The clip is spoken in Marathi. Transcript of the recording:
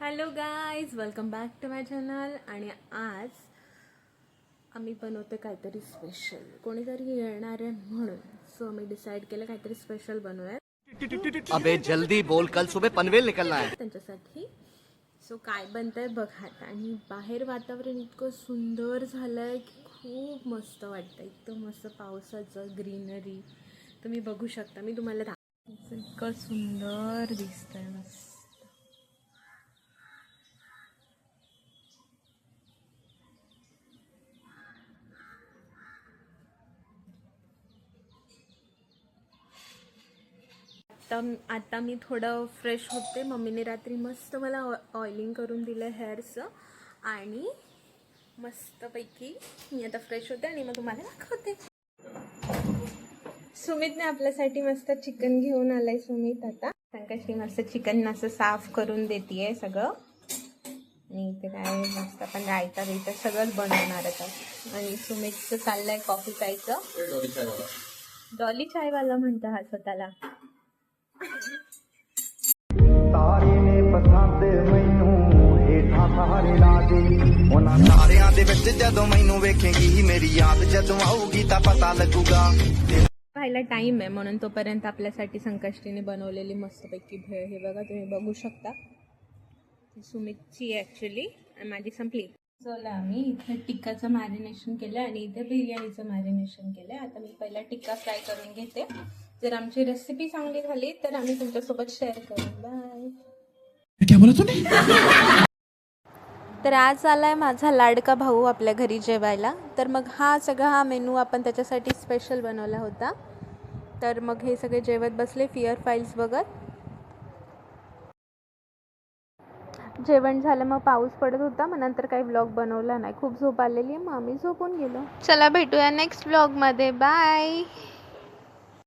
Hello guys, welcome back to my channel. आणि आज आम्ही बनवतो काहीतरी स्पेशल. कोणीतरी येणार आहे म्हणून सो आम्ही डिसाईड केलं काहीतरी स्पेशल बनवूयात. अबे जल्दी बोल, कल सुबह पनवेल निकलना है. त्यांच्यासाठी सो काय बनतंय बघात. आणि बाहेर वातावरण इतकं सुंदर झालंय की खूप मस्त वाटतं. इतकं मस्त पावसाचं ग्रीनरी तुम्ही बघू शकता. मी तुम्हाला दाखवते, इतकं सुंदर दिसतंय. मस्त आता मी थोडं फ्रेश होते. मम्मीने रात्री मस्त मला ऑइलिंग करून दिलं हेअरचं. आणि मस्तपैकी मी आता फ्रेश होते आणि मग तुम्हाला दाखवते. सुमितने आपल्यासाठी मस्त चिकन घेऊन आलंय. सुमित आता संकष्टी मस्त चिकन असं साफ करून देते सगळं. आणि इथे काय मस्त आपण रायता बियता सगळंच बनवणार आता. आणि सुमितचं चाललंय कॉफी प्यायचं. डॉली चायवाला म्हणता हा स्वतःला. तारे ने पसंद मैनू हेठा सहारे ला दे उन्हां तारियां दे विच जदों मैनू वेखेगी मेरी याद जदों आऊगी तां पता लगूगा. पाहिला टाइम आहे म्हणून तोपर्यंत आपल्यासाठी संकष्टीने बनवलेली मस्तपैकी भेळ हे बघा, तुम्ही बघू शकता. सुमितची ॲक्च्युली माझी संपली. चला आम्ही इथे टिक्काचं मॅरिनेशन केलं आणि इथे बिर्याणीचं मॅरिनेशन केलं. आता मी पहिला टिक्का फ्राय करून घेते. जर आमची रेसिपी चांगली झाली तर आम्ही तुमच्यासोबत शेअर करू. बाय. क्या बोला तूने? तर आज आलाय माझा लाडका भाऊ आपल्या घरी जेवायला. तर मग हा मेनू आपण त्याच्यासाठी स्पेशल बनवला होता. तर मग हे सगळे जेवत बसले फिअर फाईल्स बघत. जेवण झालं, मग पाऊस पडत होता. मग नंतर काही व्लॉग बनवला नाही. खूप झोप आलेली आहे, मग आम्ही झोपून गेलो. चला भेटूया नेक्स्ट व्लॉगमध्ये. बाय.